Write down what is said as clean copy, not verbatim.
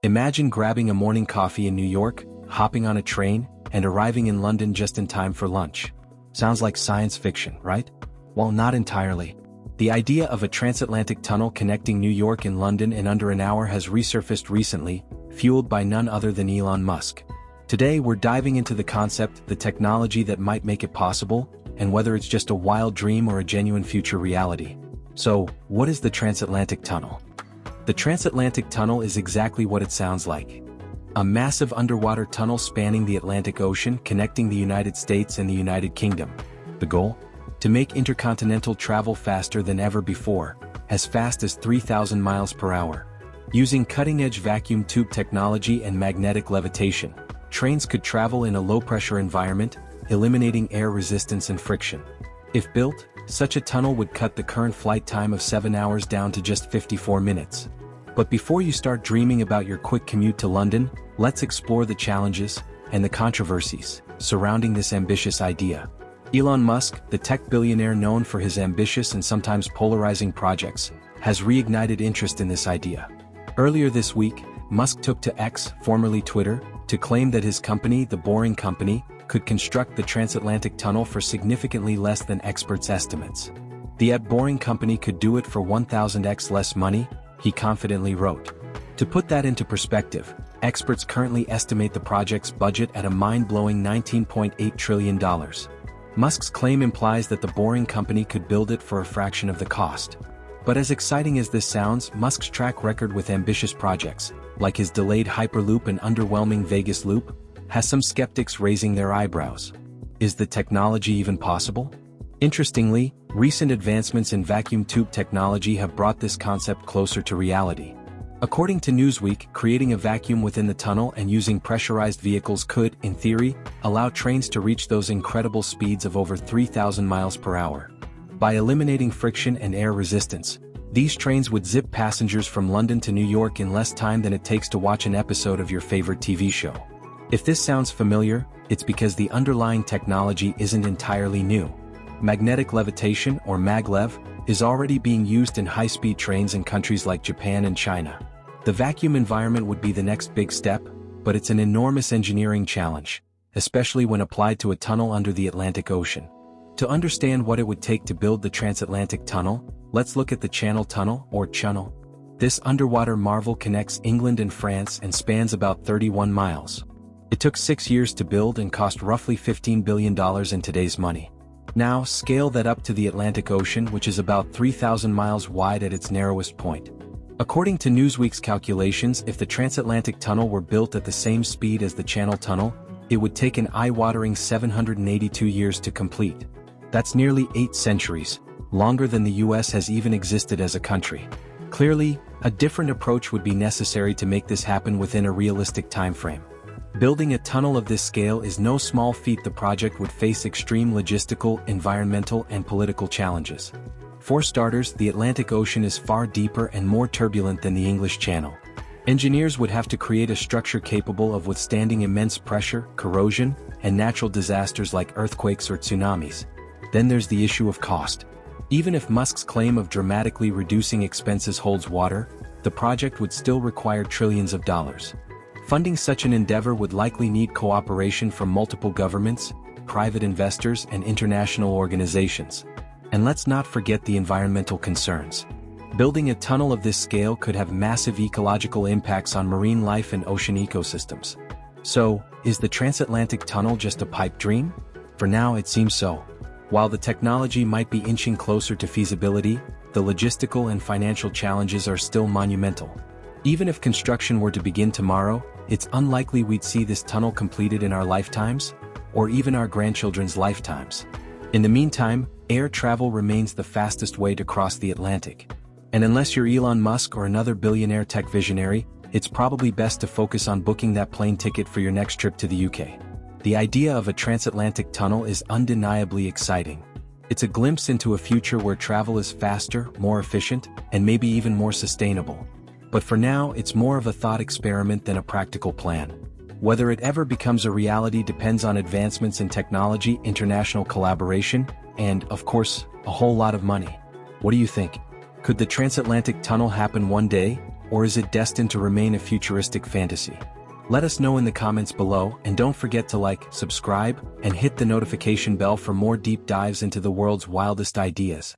Imagine grabbing a morning coffee in New York, hopping on a train, and arriving in London just in time for lunch. Sounds like science fiction, right? Well, not entirely. The idea of a transatlantic tunnel connecting New York and London in under an hour has resurfaced recently, fueled by none other than Elon Musk. Today we're diving into the concept, the technology that might make it possible, and whether it's just a wild dream or a genuine future reality. So, what is the transatlantic tunnel? The transatlantic tunnel is exactly what it sounds like. A massive underwater tunnel spanning the Atlantic Ocean connecting the United States and the United Kingdom. The goal? To make intercontinental travel faster than ever before, as fast as 3,000 miles per hour. Using cutting-edge vacuum tube technology and magnetic levitation, trains could travel in a low-pressure environment, eliminating air resistance and friction. If built, such a tunnel would cut the current flight time of 7 hours down to just 54 minutes. But before you start dreaming about your quick commute to London, let's explore the challenges and the controversies surrounding this ambitious idea. Elon Musk, the tech billionaire known for his ambitious and sometimes polarizing projects, has reignited interest in this idea. Earlier this week, Musk took to X, formerly Twitter, to claim that his company, The Boring Company, could construct the transatlantic tunnel for significantly less than experts' estimates. The Boring Company could do it for 1,000x less money, he confidently wrote. To put that into perspective, experts currently estimate the project's budget at a mind-blowing $19.8 trillion. Musk's claim implies that the Boring Company could build it for a fraction of the cost. But as exciting as this sounds, Musk's track record with ambitious projects, like his delayed Hyperloop and underwhelming Vegas Loop, has some skeptics raising their eyebrows. Is the technology even possible? Interestingly, recent advancements in vacuum tube technology have brought this concept closer to reality. According to Newsweek, creating a vacuum within the tunnel and using pressurized vehicles could, in theory, allow trains to reach those incredible speeds of over 3,000 miles per hour. By eliminating friction and air resistance, these trains would zip passengers from London to New York in less time than it takes to watch an episode of your favorite TV show. If this sounds familiar, it's because the underlying technology isn't entirely new. Magnetic levitation, or maglev, is already being used in high-speed trains in countries like Japan and China. The vacuum environment would be the next big step, but it's an enormous engineering challenge, especially when applied to a tunnel under the Atlantic Ocean. To understand what it would take to build the transatlantic tunnel, let's look at the Channel Tunnel, or Channel. This underwater marvel connects England and France and spans about 31 miles. It took 6 years to build and cost roughly $15 billion in today's money. Now, scale that up to the Atlantic Ocean, which is about 3,000 miles wide at its narrowest point. According to Newsweek's calculations, if the transatlantic tunnel were built at the same speed as the Channel Tunnel, it would take an eye-watering 782 years to complete. That's nearly 8 centuries, longer than the US has even existed as a country. Clearly, a different approach would be necessary to make this happen within a realistic timeframe. Building a tunnel of this scale is no small feat. The project would face extreme logistical, environmental, and political challenges. For starters, the Atlantic Ocean is far deeper and more turbulent than the English Channel. Engineers would have to create a structure capable of withstanding immense pressure, corrosion, and natural disasters like earthquakes or tsunamis. Then there's the issue of cost. Even if Musk's claim of dramatically reducing expenses holds water, the project would still require trillions of dollars. Funding such an endeavor would likely need cooperation from multiple governments, private investors, and international organizations. And let's not forget the environmental concerns. Building a tunnel of this scale could have massive ecological impacts on marine life and ocean ecosystems. So, is the transatlantic tunnel just a pipe dream? For now, it seems so. While the technology might be inching closer to feasibility, the logistical and financial challenges are still monumental. Even if construction were to begin tomorrow, it's unlikely we'd see this tunnel completed in our lifetimes, or even our grandchildren's lifetimes. In the meantime, air travel remains the fastest way to cross the Atlantic. And unless you're Elon Musk or another billionaire tech visionary, it's probably best to focus on booking that plane ticket for your next trip to the UK. The idea of a transatlantic tunnel is undeniably exciting. It's a glimpse into a future where travel is faster, more efficient, and maybe even more sustainable. But for now, it's more of a thought experiment than a practical plan. Whether it ever becomes a reality depends on advancements in technology, international collaboration, and, of course, a whole lot of money. What do you think? Could the transatlantic tunnel happen one day, or is it destined to remain a futuristic fantasy? Let us know in the comments below, and don't forget to like, subscribe, and hit the notification bell for more deep dives into the world's wildest ideas.